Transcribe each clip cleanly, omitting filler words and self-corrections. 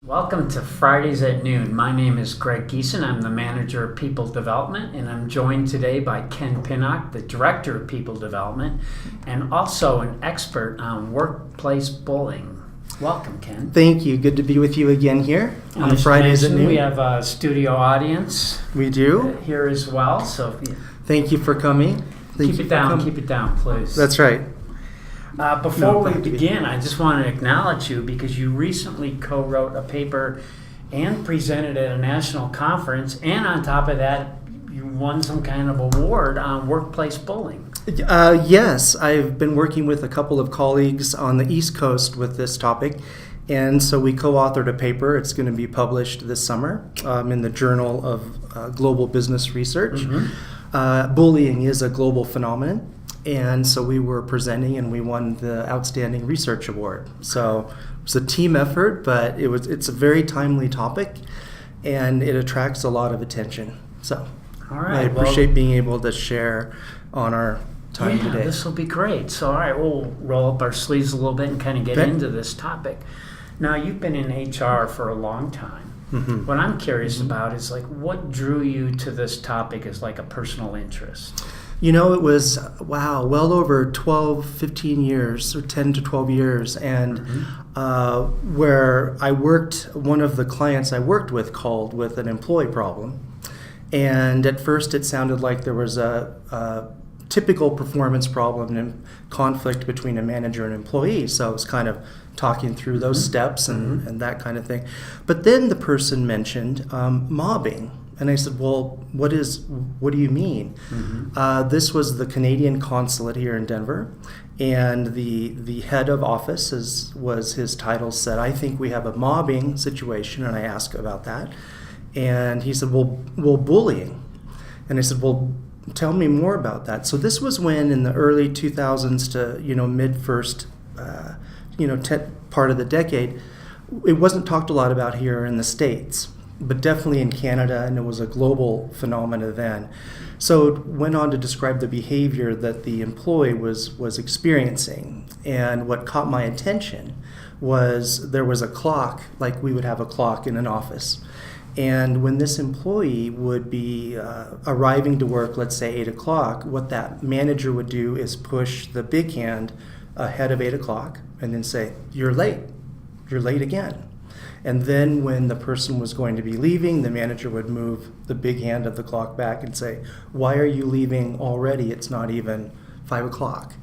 Welcome to Fridays at Noon. My name is Greg Giesen. I'm the Manager of People Development, and I'm joined today by Ken Pinnock, the Director of People Development, and also an expert on workplace bullying. Welcome, Ken. Thank you. Good to be with you again here on Fridays at Noon. We have a studio audience. We do. Here as well. So thank you for coming. Keep it down, please. That's right. Before we begin, I just want to acknowledge you because you recently co-wrote a paper and presented at a national conference, and on top of that, you won some kind of award on workplace bullying. Yes, I've been working with a couple of colleagues on the East Coast with this topic, and so we co-authored a paper. It's going to be published this summer in the Journal of Global Business Research. Mm-hmm. Bullying is a global phenomenon. And so we were presenting, and we won the Outstanding Research Award. So it was a team effort, but it's a very timely topic, and it attracts a lot of attention. So all right, I appreciate being able to share on our time today. This will be great. So all right, we'll roll up our sleeves a little bit and kind of get into this topic. Now, you've been in HR for a long time. Mm-hmm. What I'm curious about is what drew you to this topic as a personal interest? You know, it was, well over 12, 15 years, or 10 to 12 years. And where I worked, one of the clients I worked with called with an employee problem. And at first it sounded like there was a typical performance problem and conflict between a manager and employee. So I was kind of talking through those steps and that kind of thing. But then the person mentioned mobbing. And I said, well, what do you mean? Mm-hmm. This was the Canadian consulate here in Denver, and the head of office, was his title, said, I think we have a mobbing situation, and I asked about that. And he said, well, bullying. And I said, well, tell me more about that. So this was when in the early 2000s to, mid-first, part of the decade, it wasn't talked a lot about here in the States, but definitely in Canada, and it was a global phenomenon then. So it went on to describe the behavior that the employee was experiencing. And what caught my attention was there was a clock, like we would have a clock in an office. And when this employee would be arriving to work, let's say 8 o'clock, what that manager would do is push the big hand ahead of 8 o'clock and then say, you're late again. And then when the person was going to be leaving, the manager would move the big hand of the clock back and say, why are you leaving already? It's not even 5 o'clock.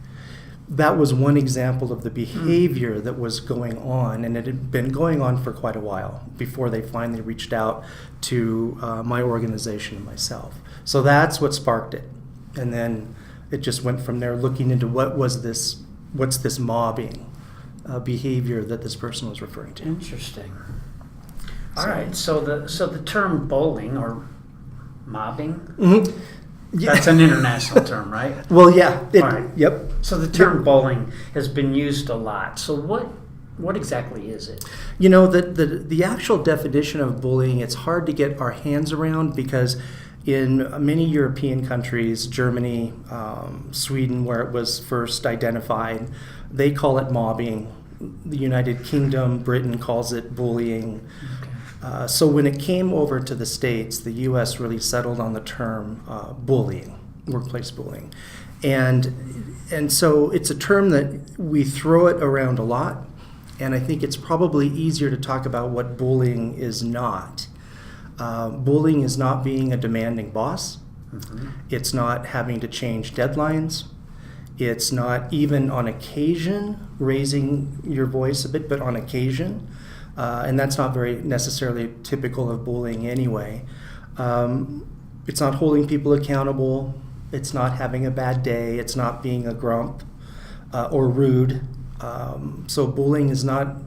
That was one example of the behavior that was going on, and it had been going on for quite a while before they finally reached out to my organization and myself. So that's what sparked it. And then it just went from there, looking into what's this mobbing behavior that this person was referring to. Interesting. All right. So the term bullying or mobbing, that's an international term, right? Well, yeah. All right. Yep. So the term bullying has been used a lot. So what exactly is it? You know, the actual definition of bullying, it's hard to get our hands around because in many European countries, Germany, Sweden, where it was first identified, they call it mobbing. The United Kingdom, Britain calls it bullying. Okay. So when it came over to the States, the U.S. really settled on the term bullying, workplace bullying. And so it's a term that we throw it around a lot, and I think it's probably easier to talk about what bullying is not. Bullying is not being a demanding boss. Mm-hmm. It's not having to change deadlines. It's not even on occasion raising your voice a bit, but on occasion. And that's not very necessarily typical of bullying anyway. It's not holding people accountable. It's not having a bad day. It's not being a grump or rude. So bullying is not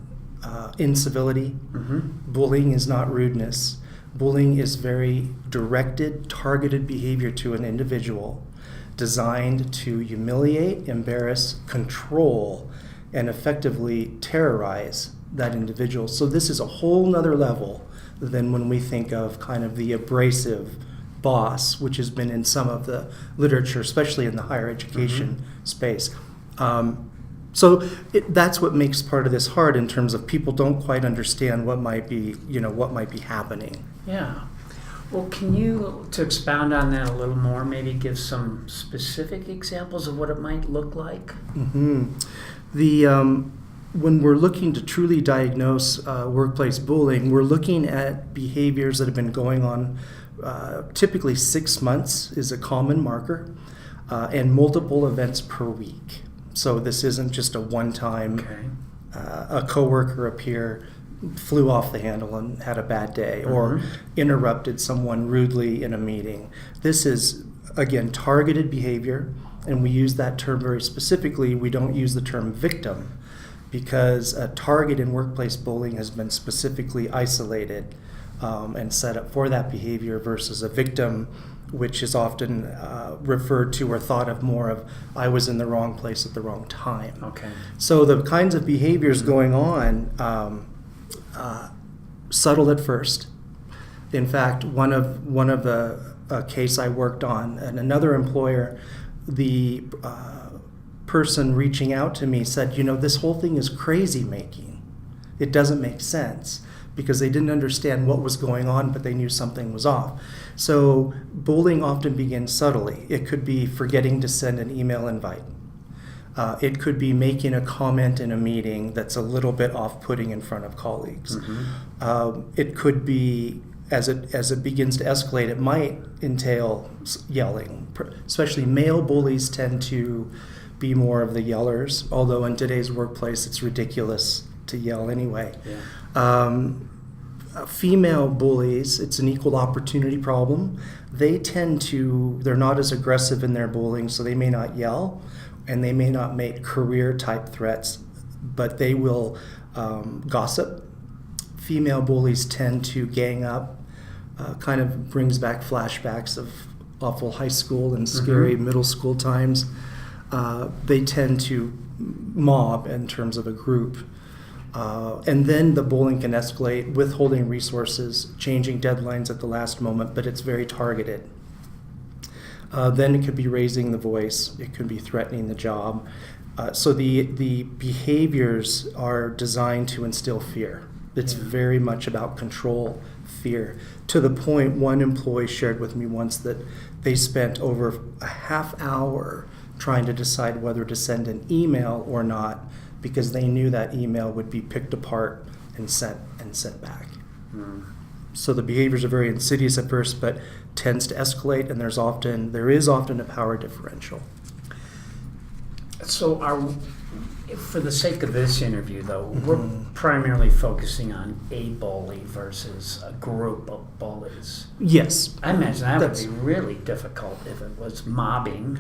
incivility. Mm-hmm. Bullying is not rudeness. Bullying is very directed, targeted behavior to an individual designed to humiliate, embarrass, control, and effectively terrorize that individual. So this is a whole nother level than when we think of kind of the abrasive boss, which has been in some of the literature, especially in the higher education space. So that's what makes part of this hard in terms of people don't quite understand what might be happening. Yeah. Well, can you, to expound on that a little more, maybe give some specific examples of what it might look like? Mm-hmm. When we're looking to truly diagnose workplace bullying, we're looking at behaviors that have been going on. Typically 6 months is a common marker, and multiple events per week. So this isn't just a one-time, a coworker, a peer flew off the handle and had a bad day, or interrupted someone rudely in a meeting. This is, again, targeted behavior, and we use that term very specifically. We don't use the term victim, because a target in workplace bullying has been specifically isolated and set up for that behavior, versus a victim, which is often referred to or thought of more of, I was in the wrong place at the wrong time. Okay. So the kinds of behaviors going on, subtle at first. In fact, one of the case I worked on, and another employer, the person reaching out to me said, this whole thing is crazy making. It doesn't make sense, because they didn't understand what was going on, but they knew something was off. So bullying often begins subtly. It could be forgetting to send an email invite. It could be making a comment in a meeting that's a little bit off-putting in front of colleagues. It could be, as it begins to escalate, it might entail yelling. Especially male bullies tend to be more of the yellers, although in today's workplace it's ridiculous to yell anyway. Yeah. Female bullies, it's an equal opportunity problem. They're not as aggressive in their bullying, so they may not yell, and they may not make career type threats, but they will gossip. Female bullies tend to gang up, kind of brings back flashbacks of awful high school and scary middle school times. They tend to mob in terms of a group. And then the bullying can escalate, withholding resources, changing deadlines at the last moment, but it's very targeted. Then it could be raising the voice. It could be threatening the job. So the behaviors are designed to instill fear. It's very much about control, fear. To the point, one employee shared with me once that they spent over a half hour trying to decide whether to send an email or not, because they knew that email would be picked apart and sent back. So the behaviors are very insidious at first, but tends to escalate, and there is often a power differential. So for the sake of this interview, though, we're primarily focusing on a bully versus a group of bullies. Yes. I imagine that would be really difficult if it was mobbing.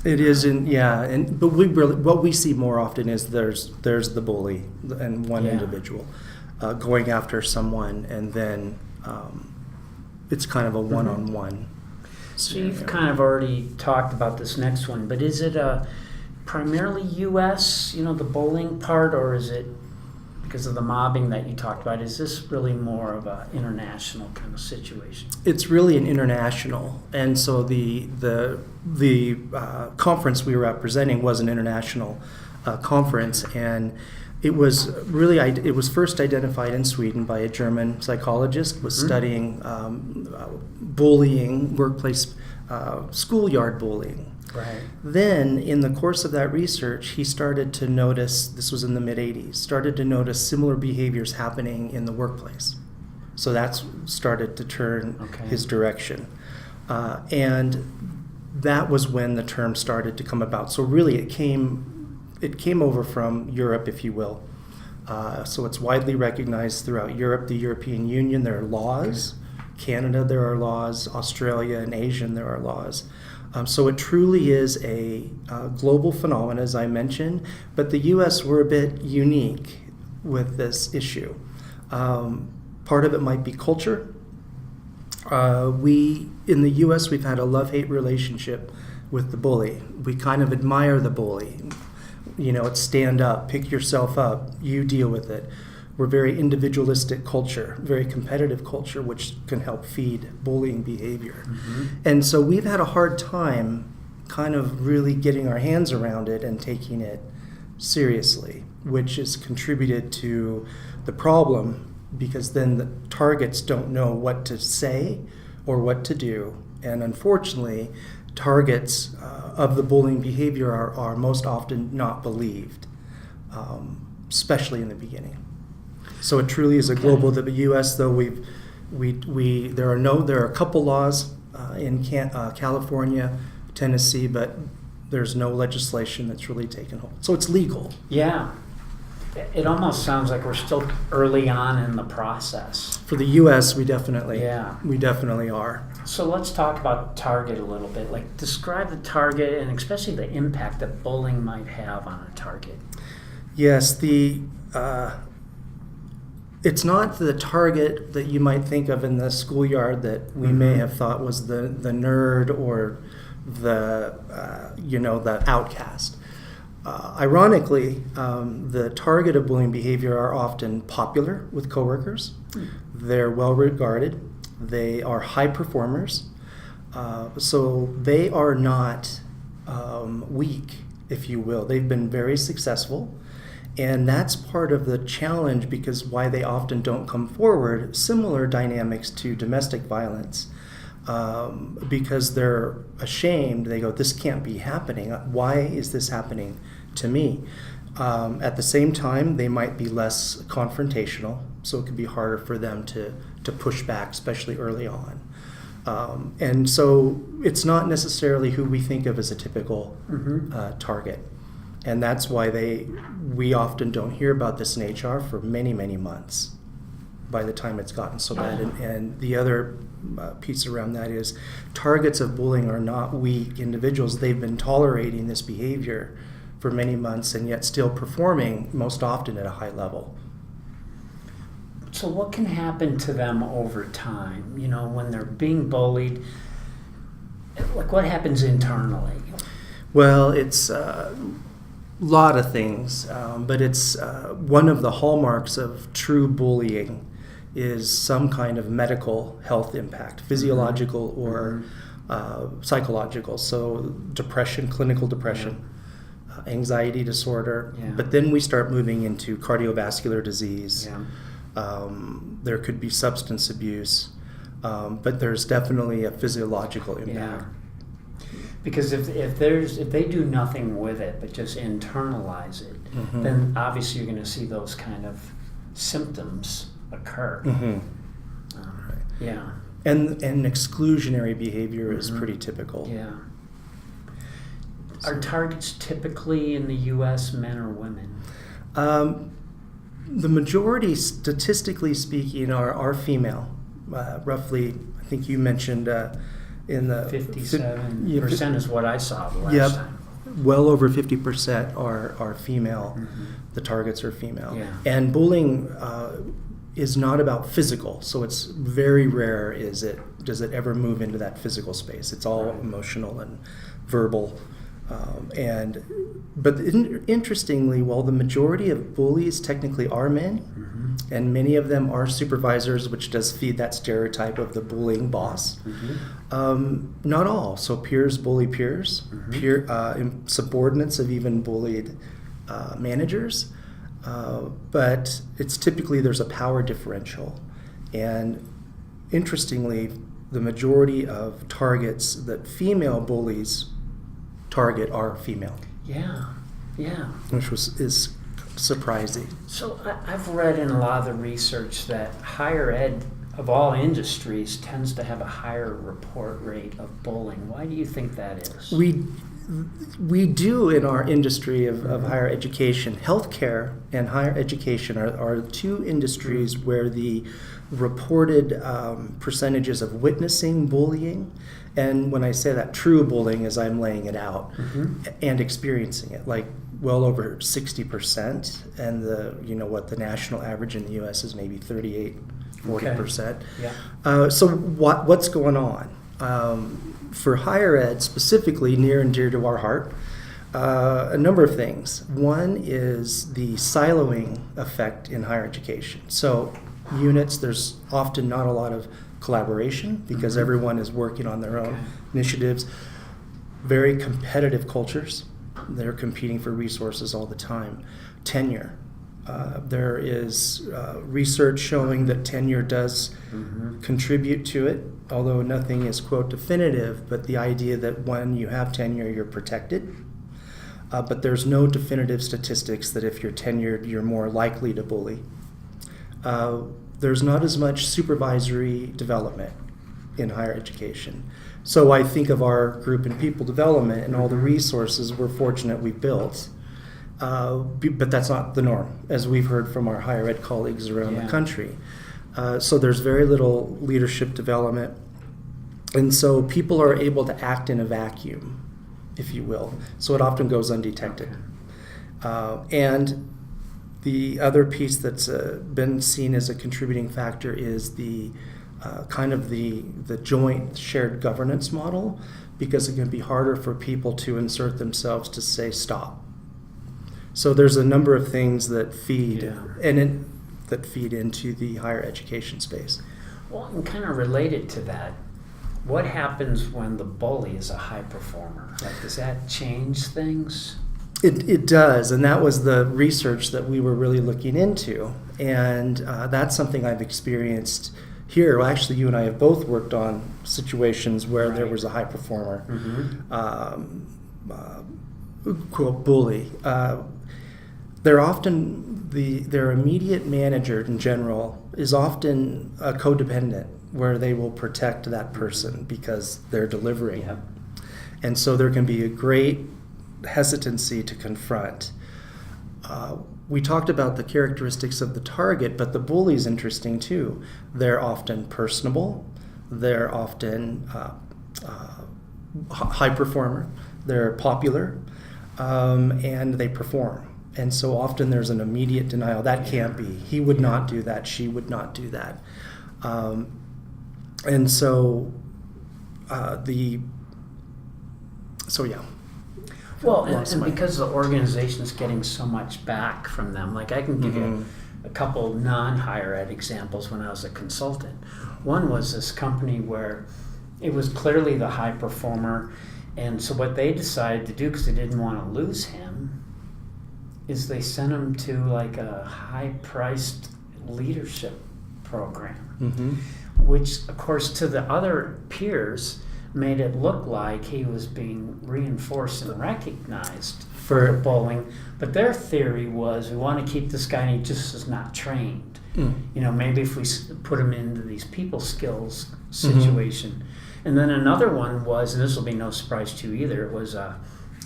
It isn't, yeah. But what we see more often is there's the bully and one individual going after someone, and then it's kind of a one-on-one. So you've kind of already talked about this next one, but is it primarily U.S., the bullying part, or is it because of the mobbing that you talked about? Is this really more of an international kind of situation? It's really an international, and so the conference we were representing was an international conference, and it was first identified in Sweden by a German psychologist, was studying bullying, workplace schoolyard bullying. Right. Then, in the course of that research, he started to notice, this was in the mid-'80s, started to notice similar behaviors happening in the workplace. So that's started to turn his direction. And that was when the term started to come about. So really it came over from Europe, if you will. So it's widely recognized throughout Europe, the European Union, there are laws. Canada, there are laws. Australia and Asia, there are laws. So it truly is a global phenomenon, as I mentioned, but the U.S., we're a bit unique with this issue. Part of it might be culture. In the U.S., we've had a love-hate relationship with the bully. We kind of admire the bully. It's stand up, pick yourself up, you deal with it. We're very individualistic culture, very competitive culture, which can help feed bullying behavior. And so we've had a hard time kind of really getting our hands around it and taking it seriously, which has contributed to the problem, because then the targets don't know what to say or what to do. And unfortunately, targets of the bullying behavior are most often not believed, especially in the beginning. So it truly is a global. The U.S. though there are a couple laws in California, Tennessee, but there's no legislation that's really taken hold. So it's legal. Yeah. It almost sounds like we're still early on in the process. For the U.S., we definitely are. So let's talk about target a little bit. Like, describe the target and especially the impact that bullying might have on a target. Yes, it's not the target that you might think of in the schoolyard that we may have thought was the nerd or the outcast. Ironically, the target of bullying behavior are often popular with coworkers. They're well regarded. They are high performers. So they are not weak, if you will. They've been very successful. And that's part of the challenge, because why they often don't come forward, similar dynamics to domestic violence. Because they're ashamed. They go, this can't be happening. Why is this happening to me? At the same time, they might be less confrontational, so it could be harder for them to push back, especially early on. And so it's not necessarily who we think of as a typical target. And that's why we often don't hear about this in HR for many, many months by the time it's gotten so bad. And the other piece around that is targets of bullying are not weak individuals. They've been tolerating this behavior for many months and yet still performing most often at a high level. So what can happen to them over time? You know, when they're being bullied, like what happens internally? Well, it's a lot of things, but it's one of the hallmarks of true bullying is some kind of medical health impact, physiological or psychological. So depression, clinical depression, anxiety disorder. Yeah. But then we start moving into cardiovascular disease. Yeah. There could be substance abuse, but there's definitely a physiological impact. Yeah. Because if they do nothing with it but just internalize it, then obviously you're going to see those kind of symptoms occur. Yeah. And exclusionary behavior is pretty typical. Yeah. Are targets typically in the U.S. men or women? The majority, statistically speaking, are female. Roughly, I think you mentioned in the 57% is what I saw the last time. Well over 50% are female. The targets are female. Yeah. And bullying is not about physical, so it's very rare does it ever move into that physical space. It's all emotional and verbal. But interestingly, while the majority of bullies technically are men, and many of them are supervisors, which does feed that stereotype of the bullying boss, not all. So peers bully peers, subordinates have even bullied managers, but it's typically there's a power differential. And interestingly, the majority of targets that female bullies target are female. Yeah. Which is surprising. So I've read in a lot of the research that higher ed of all industries tends to have a higher report rate of bullying. Why do you think that is? We do in our industry of higher education. Healthcare and higher education are two industries where the reported percentages of witnessing bullying, and when I say that, true bullying as I'm laying it out, and experiencing it, like well over 60%, and the national average in the U.S. is maybe 38-40%. Yeah. So what's going on? For higher ed, specifically near and dear to our heart, a number of things. One is the siloing effect in higher education. So units, there's often not a lot of collaboration because everyone is working on their own initiatives. Very competitive cultures. They're competing for resources all the time. Tenure. There is research showing that tenure does contribute to it, although nothing is, quote, definitive, but the idea that when you have tenure, you're protected. But there's no definitive statistics that if you're tenured, you're more likely to bully. There's not as much supervisory development in higher education. So I think of our group in people development and all the resources we're fortunate we built. But that's not the norm, as we've heard from our higher ed colleagues around the country. So there's very little leadership development. And so people are able to act in a vacuum, if you will. So it often goes undetected. And the other piece that's been seen as a contributing factor is the kind of the joint shared governance model, because it can be harder for people to insert themselves to say stop. So there's a number of things that feed that feed into the higher education space. Well, and kind of related to that, what happens when the bully is a high performer? Like, does that change things? It does, and that was the research that we were really looking into, and that's something I've experienced here. Well, actually, you and I have both worked on situations where there was a high performer, quote, bully. They're often their immediate manager in general is often a codependent, where they will protect that person because they're delivering. And so there can be a great hesitancy to confront. We talked about the characteristics of the target, but the bully is interesting too. They're often personable. They're often high performer. They're popular, and they perform. And so often there's an immediate denial. That can't be. He would not do that. She would not do that. And so Well, and because the organization's getting so much back from them, like I can give you a couple non-higher ed examples when I was a consultant. One was this company where it was clearly the high performer, and so what they decided to do, because they didn't want to lose him, is they sent him to like a high-priced leadership program, which, of course, to the other peers made it look like he was being reinforced and recognized for bullying. But their theory was, we want to keep this guy and he just is not trained. You know, maybe if we put him into these people skills situation. And then another one was, and this will be no surprise to you either, it was a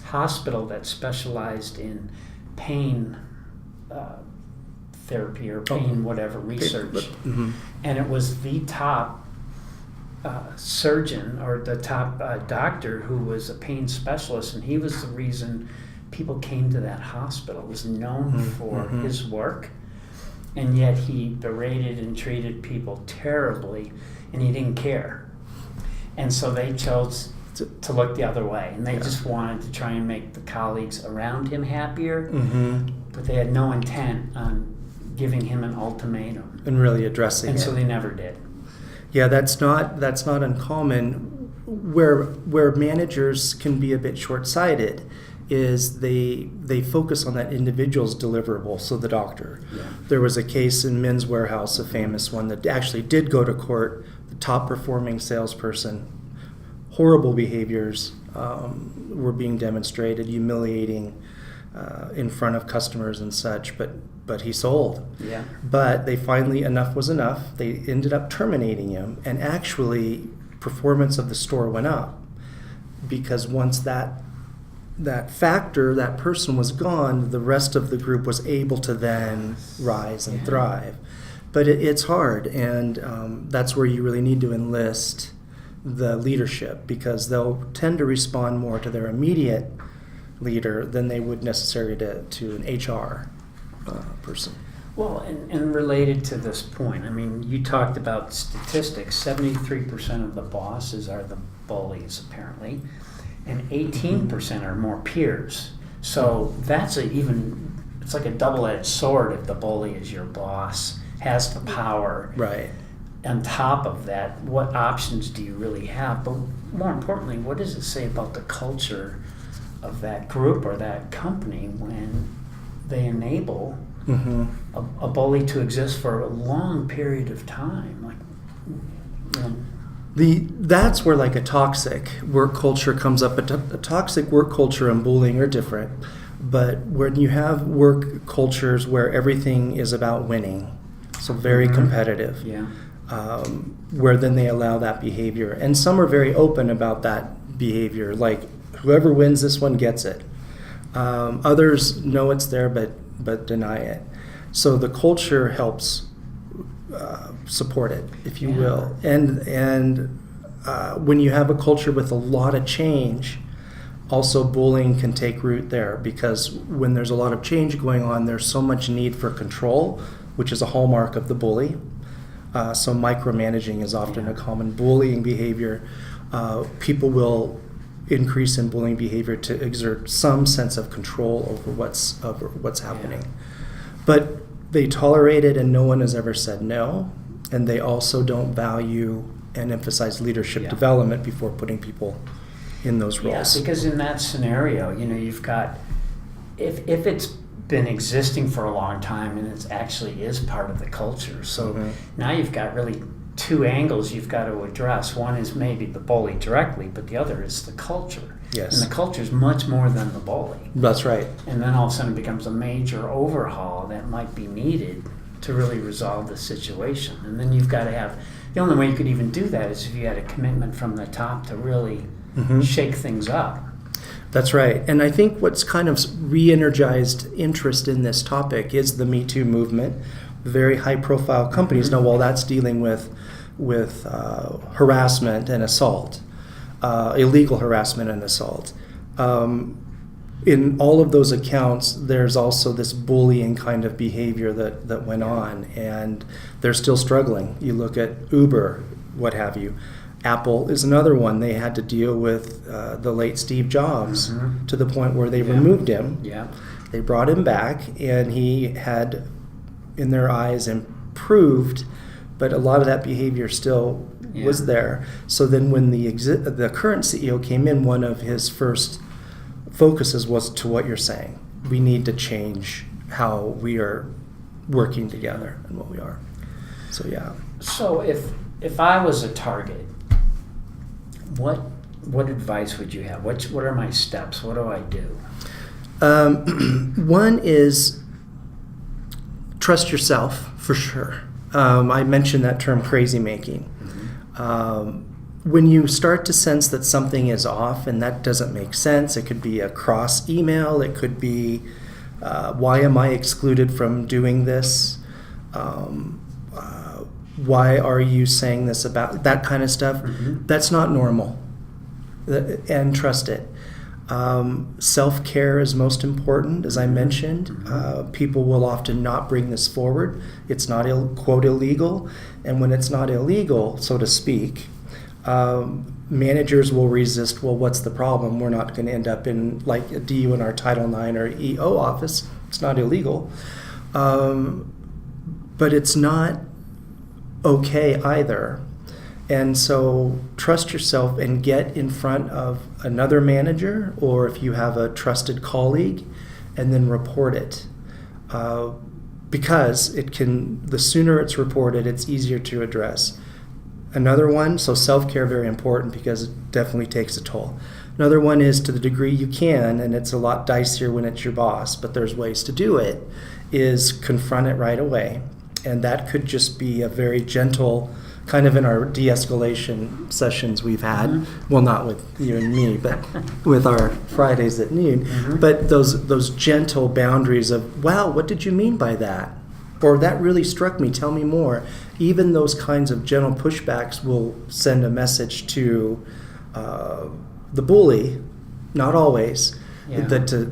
hospital that specialized in pain therapy or pain whatever research. And it was the top surgeon or the top doctor who was a pain specialist, and he was the reason people came to that hospital. It was known for his work, and yet he berated and treated people terribly, and he didn't care. And so they chose to look the other way, and they just wanted to try and make the colleagues around him happier, but they had no intent on giving him an ultimatum and really addressing it. And so they never did. Yeah, that's not uncommon. Where managers can be a bit short-sighted is they focus on that individual's deliverable, so the doctor. There was a case in Men's Warehouse, a famous one, that actually did go to court. The top-performing salesperson, horrible behaviors were being demonstrated, humiliating in front of customers and such, but he sold. But they finally, enough was enough. They ended up terminating him, and actually performance of the store went up, because once that person was gone, the rest of the group was able to then rise and thrive. But it's hard, and that's where you really need to enlist the leadership, because they'll tend to respond more to their immediate leader than they would necessarily to an HR person. Well, and related to this point, I mean, you talked about statistics. 73% of the bosses are the bullies, apparently, and 18% are more peers. So that's it's like a double-edged sword if the bully is your boss, has the power. Right. On top of that, what options do you really have? But more importantly, what does it say about the culture of that group or that company when they enable a bully to exist for a long period of time. Like, you know, that's where like a toxic work culture comes up. A toxic work culture and bullying are different, but when you have work cultures where everything is about winning, so very competitive, where then they allow that behavior, and some are very open about that behavior, like whoever wins this one gets it. Others know it's there but deny it. So the culture helps support it, if you will. And when you have a culture with a lot of change, also bullying can take root there, because when there's a lot of change going on, there's so much need for control, which is a hallmark of the bully. So micromanaging is often a common bullying behavior. People will increase in bullying behavior to exert some sense of control over what's happening. But they tolerate it, and no one has ever said no. And they also don't value and emphasize leadership development before putting people in those roles. Yeah, because in that scenario, you know, you've got, if it's been existing for a long time and it actually is part of the culture. So now you've got really two angles you've got to address. One is maybe the bully directly, but the other is the culture. Yes. And the culture is much more than the bully. That's right. And then all of a sudden it becomes a major overhaul that might be needed to really resolve the situation. And then you've got to have, the only way you could even do that is if you had a commitment from the top to really shake things up. That's right. And I think what's kind of re-energized interest in this topic is the Me2 movement. Very high-profile companies. Now, while that's dealing with harassment and assault, illegal harassment and assault, in all of those accounts, there's also this bullying kind of behavior that went on, and they're still struggling. You look at Uber, what have you. Apple is another one. They had to deal with the late Steve Jobs to the point where they removed him. Yeah. They brought him back, and he had, in their eyes, improved, but a lot of that behavior still was there. So then when the current CEO came in, one of his first focuses was to what you're saying. We need to change how we are working together and what we are. So So if I was a target, what advice would you have? What are my steps? What do I do? One is trust yourself, for sure. I mentioned that term crazy making. When you start to sense that something is off and that doesn't make sense, it could be a cross email, it could be why am I excluded from doing this? Why are you saying this about that kind of stuff? That's not normal. And trust it. Self-care is most important, as I mentioned. People will often not bring this forward. It's not, quote, illegal. And when it's not illegal, so to speak, managers will resist, well, what's the problem? We're not going to end up in like a DU in our Title IX or EO office. It's not illegal. But it's not okay either. And so trust yourself and get in front of another manager, or if you have a trusted colleague, and then report it. Because the sooner it's reported, it's easier to address. Another one, so self-care, very important because it definitely takes a toll. Another one is, to the degree you can, and it's a lot dicier when it's your boss, but there's ways to do it, is confront it right away. And that could just be a very gentle, kind of in our de-escalation sessions we've had, well, not with you and me, but with our Fridays at noon, but those gentle boundaries of, wow, what did you mean by that? Or that really struck me, tell me more. Even those kinds of gentle pushbacks will send a message to the bully, not always, that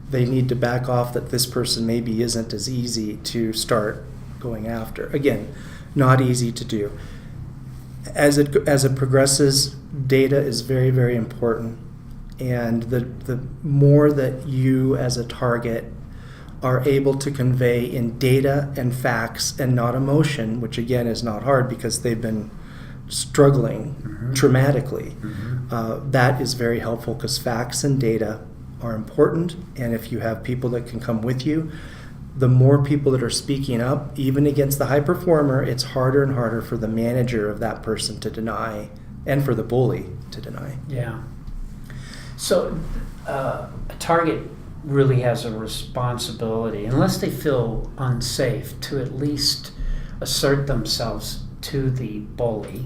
they need to back off, that this person maybe isn't as easy to start going after. Again, not easy to do. As it progresses, data is very, very important. And the more that you as a target are able to convey in data and facts and not emotion, which again is not hard because they've been struggling traumatically, that is very helpful, because facts and data are important, and if you have people that can come with you, the more people that are speaking up, even against the high performer, it's harder and harder for the manager of that person to deny, and for the bully to deny. Yeah. So a target really has a responsibility, unless they feel unsafe, to at least assert themselves to the bully.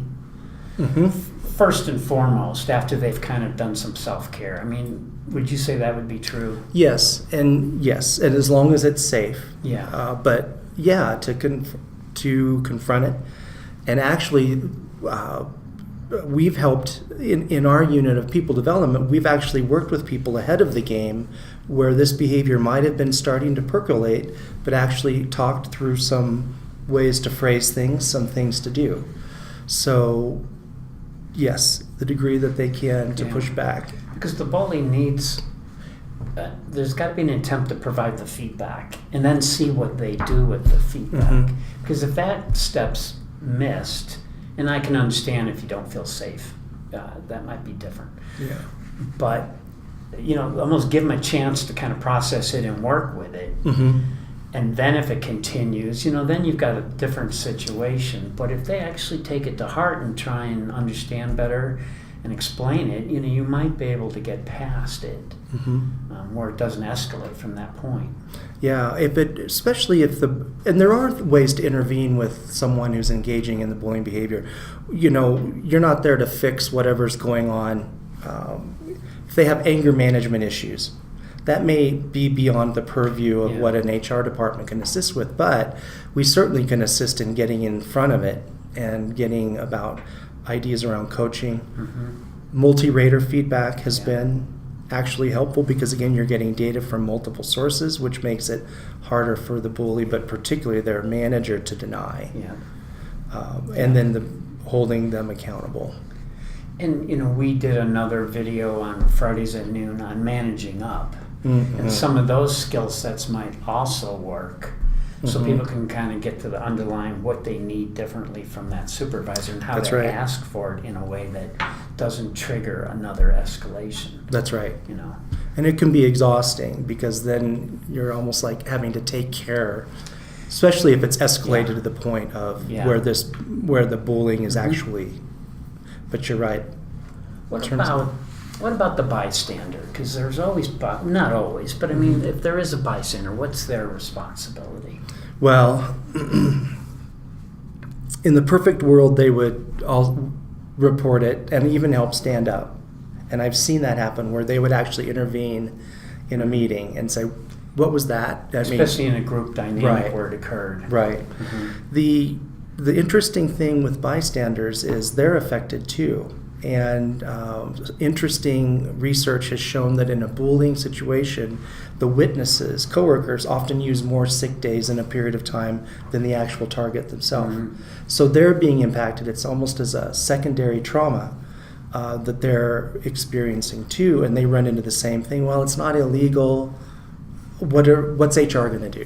First and foremost, after they've kind of done some self-care. I mean, would you say that would be true? Yes, and as long as it's safe. Yeah. But yeah, to confront it, and actually, we've helped in our unit of people development. We've actually worked with people ahead of the game, where this behavior might have been starting to percolate, but actually talked through some ways to phrase things, some things to do. So, yes, the degree that they can to push back. Because the bully needs, there's got to be an attempt to provide the feedback and then see what they do with the feedback. Because if that step's missed, and I can understand if you don't feel safe, that might be different. Yeah. But, almost give them a chance to kind of process it and work with it. And then if it continues, then you've got a different situation. But if they actually take it to heart and try and understand better and explain it, you might be able to get past it, where it doesn't escalate from that point. Yeah, especially if and there are ways to intervene with someone who's engaging in the bullying behavior. You're not there to fix whatever's going on. If they have anger management issues, that may be beyond the purview of what an HR department can assist with, but we certainly can assist in getting in front of it and getting about ideas around coaching. Multi-rater feedback has been actually helpful because, again, you're getting data from multiple sources, which makes it harder for the bully, but particularly their manager, to deny. And then holding them accountable. And we did another video on Fridays at noon on managing up. And some of those skill sets might also work. So people can kind of get to the underlying what they need differently from that supervisor and how they ask for it in a way that doesn't trigger another escalation. That's right. And it can be exhausting because then you're almost like having to take care, especially if it's escalated to the point of where the bullying is actually. But you're right. What about the bystander? Because there's always, not always, but I mean, if there is a bystander, what's their responsibility? Well, in the perfect world, they would all report it and even help stand up. And I've seen that happen where they would actually intervene in a meeting and say, what was that? Especially in a group dynamic where it occurred. Right. The interesting thing with bystanders is they're affected too. And interesting research has shown that in a bullying situation, the witnesses, coworkers, often use more sick days in a period of time than the actual target themselves. So they're being impacted. It's almost as a secondary trauma that they're experiencing too, and they run into the same thing. Well, it's not illegal. What's HR going to do?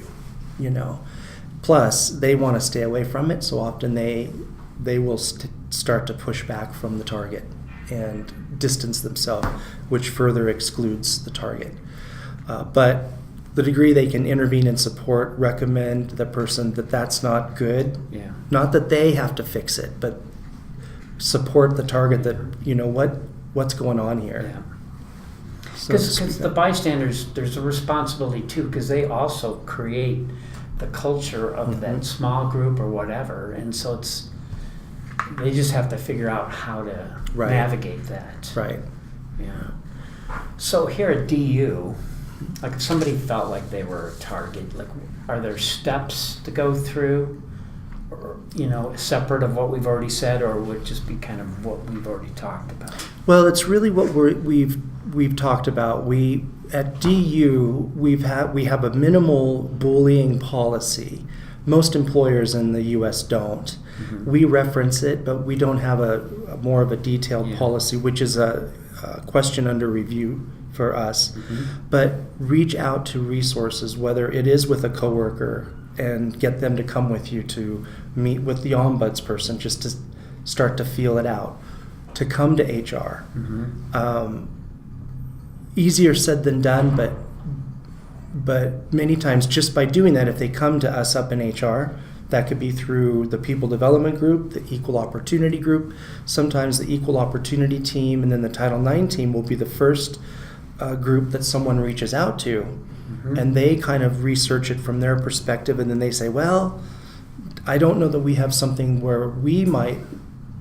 Plus, they want to stay away from it, so often they will start to push back from the target and distance themselves, which further excludes the target. But the degree they can intervene and support, recommend the person that that's not good. Not that they have to fix it, but support the target that, what's going on here. Because the bystanders, there's a responsibility too, because they also create the culture of that small group or whatever, and so they just have to figure out how to navigate that. Right. Yeah. So here at DU, like if somebody felt like they were a target, like are there steps to go through, or separate of what we've already said, or would it just be kind of what we've already talked about? Well, it's really what we've talked about. We at DU we have a minimal bullying policy. Most employers in the U.S. don't. We reference it, but we don't have a more of a detailed policy, which is a question under review for us. But reach out to resources, whether it is with a coworker, and get them to come with you to meet with the ombuds person, just to start to feel it out, to come to HR. easier said than done, but many times just by doing that, if they come to us up in HR, that could be through the people development group, the equal opportunity group, sometimes the equal opportunity team, and then the Title IX team will be the first group that someone reaches out to. Mm-hmm. And they kind of research it from their perspective, and then they say, well, I don't know that we have something where we might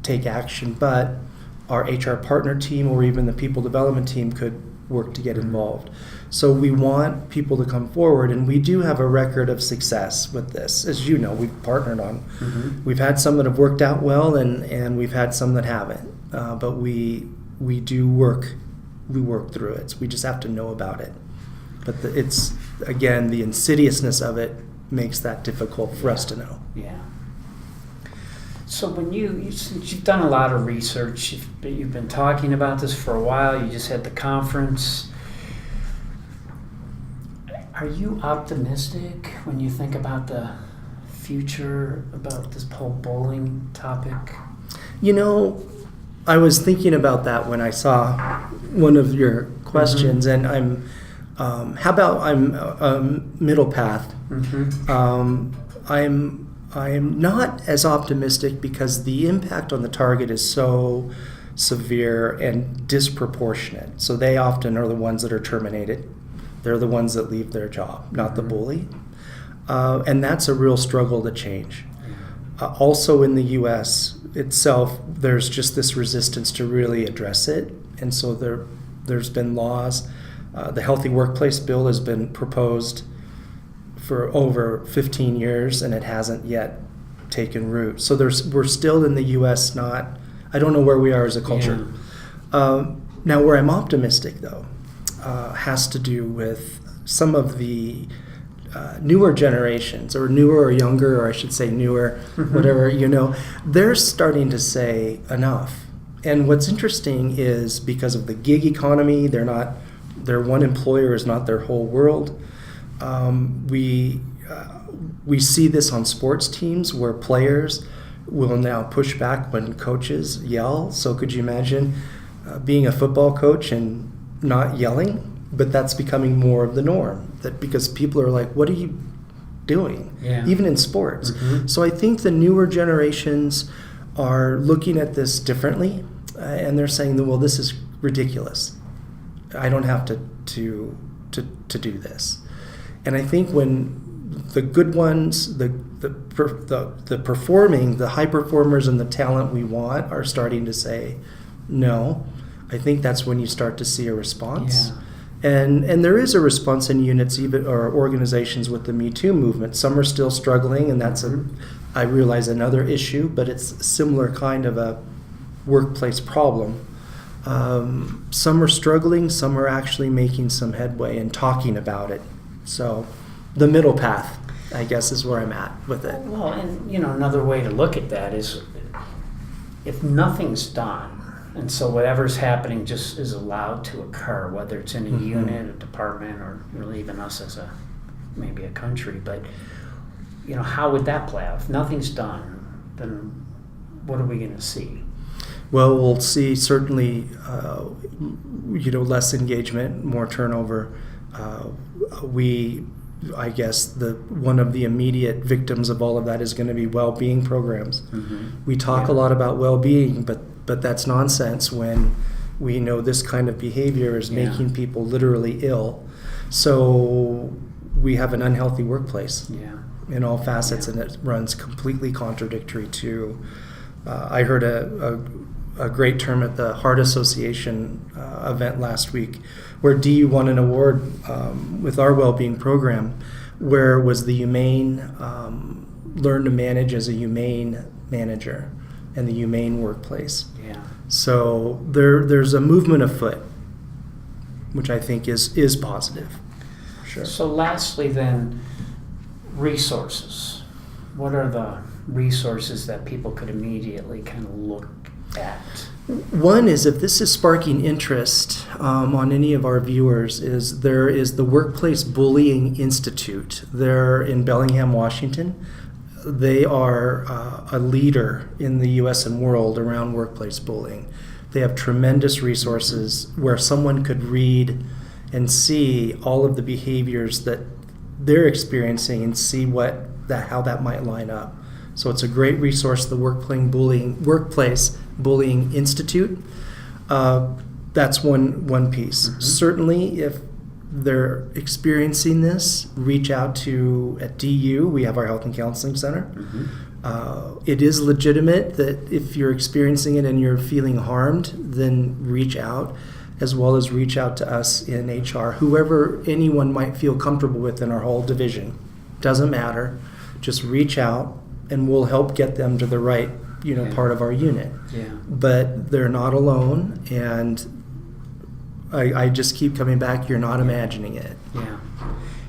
take action, but our HR partner team or even the people development team could work to get involved. So we want people to come forward, and we do have a record of success with this. As you know, we've partnered on. Mm-hmm. We've had some that have worked out well, and we've had some that haven't. But we do work. We work through it. So we just have to know about it. But it's, again, the insidiousness of it makes that difficult for us to know. Yeah. So when since you've done a lot of research, you've been talking about this for a while, you just had the conference. Are you optimistic when you think about the future, about this whole bullying topic? You know, I was thinking about that when I saw one of your questions, Mm-hmm. and I'm middle path. Mm-hmm. I'm not as optimistic because the impact on the target is so severe and disproportionate. So they often are the ones that are terminated. They're the ones that leave their job, not the bully. And that's a real struggle to change. Also in the U.S. itself, there's just this resistance to really address it. And so there's been laws. The Healthy Workplace Bill has been proposed for over 15 years, and it hasn't yet taken root. So we're still in the U.S. I don't know where we are as a culture. Yeah. Now, where I'm optimistic, though, has to do with some of the newer generations, or newer or younger, or I should say newer, whatever, they're starting to say enough. And what's interesting is because of the gig economy, their one employer is not their whole world. We see this on sports teams where players will now push back when coaches yell. So could you imagine being a football coach and not yelling? But that's becoming more of the norm, that because people are like, what are you doing? Yeah. Even in sports. Mm-hmm. So I think the newer generations are looking at this differently, and they're saying that, well, this is ridiculous. I don't have to do this. And I think when the good ones, the performing, the high performers and the talent we want are starting to say no, I think that's when you start to see a response. Yeah. And there is a response in units even or organizations with the Me2 movement. Some are still struggling, and that's I realize another issue, but it's a similar kind of a workplace problem. Some are struggling, some are actually making some headway and talking about it. So the middle path, I guess, is where I'm at with it. Well, and another way to look at that is if nothing's done, and so whatever's happening just is allowed to occur, whether it's in a unit, a department, or really even us as maybe a country, but how would that play out? If nothing's done, then what are we going to see? Well, we'll see certainly, less engagement, more turnover. I guess one of the immediate victims of all of that is going to be well-being programs. Mm-hmm. We talk a lot about well-being, but that's nonsense when we know this kind of behavior is making people literally ill. So we have an unhealthy workplace in all facets, and it runs completely contradictory to. I heard a great term at the Heart Association event last week, where DU won an award with our well-being program, where it was the humane, learn to manage as a humane manager and the humane workplace. Yeah. So there's a movement afoot, which I think is positive. Sure. So lastly then, resources. What are the resources that people could immediately kind of look at? One is, if this is sparking interest on any of our viewers, there is the Workplace Bullying Institute. They're in Bellingham, Washington. They are a leader in the U.S. and world around workplace bullying. They have tremendous resources where someone could read and see all of the behaviors that they're experiencing and see how that might line up. So it's a great resource, the Workplace Bullying Institute. That's one piece. Mm-hmm. Certainly, if they're experiencing this, reach out to at DU. We have our Health and Counseling Center. Mm-hmm. It is legitimate that if you're experiencing it and you're feeling harmed, then reach out, as well as reach out to us in HR. Whoever anyone might feel comfortable with in our whole division, doesn't matter. Just reach out, and we'll help get them to the right, part of our unit. Yeah. But they're not alone, and I just keep coming back. You're not imagining it. Yeah.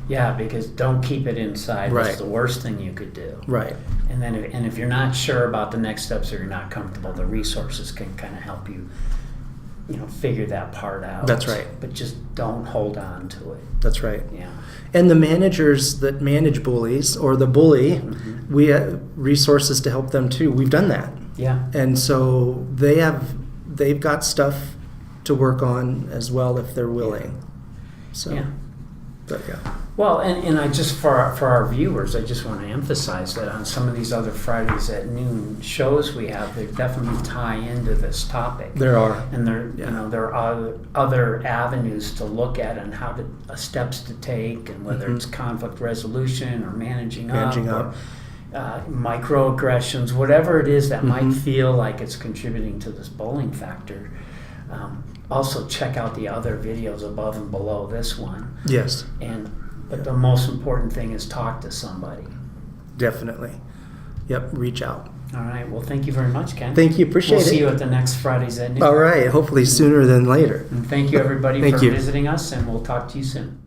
Yeah, because don't keep it inside. Right. That's the worst thing you could do. Right. And then, if you're not sure about the next steps or you're not comfortable, the resources can kind of help you, figure that part out. That's right. But just don't hold on to it. That's right. Yeah. And the managers that manage bullies or the bully, Mm-hmm. we have resources to help them too. We've done that. Yeah. And so they've got stuff to work on as well if they're willing. So, Yeah. but yeah. Well, and I just for our viewers, I just want to emphasize that on some of these other Fridays at noon shows we have, they definitely tie into this topic. There are. And there are other avenues to look at and steps to take, and whether Mm-hmm. it's conflict resolution or managing up. or microaggressions, whatever it is that Mm-hmm. might feel like it's contributing to this bullying factor. Also check out the other videos above and below this one. Yes. But the most important thing is talk to somebody. Definitely. Yep. Reach out. All right. Well, thank you very much, Ken. Thank you. Appreciate We'll it. see you at the next Fridays at noon. All right. Hopefully sooner than later. And thank you, everybody, Thank for you. visiting us, and we'll talk to you soon.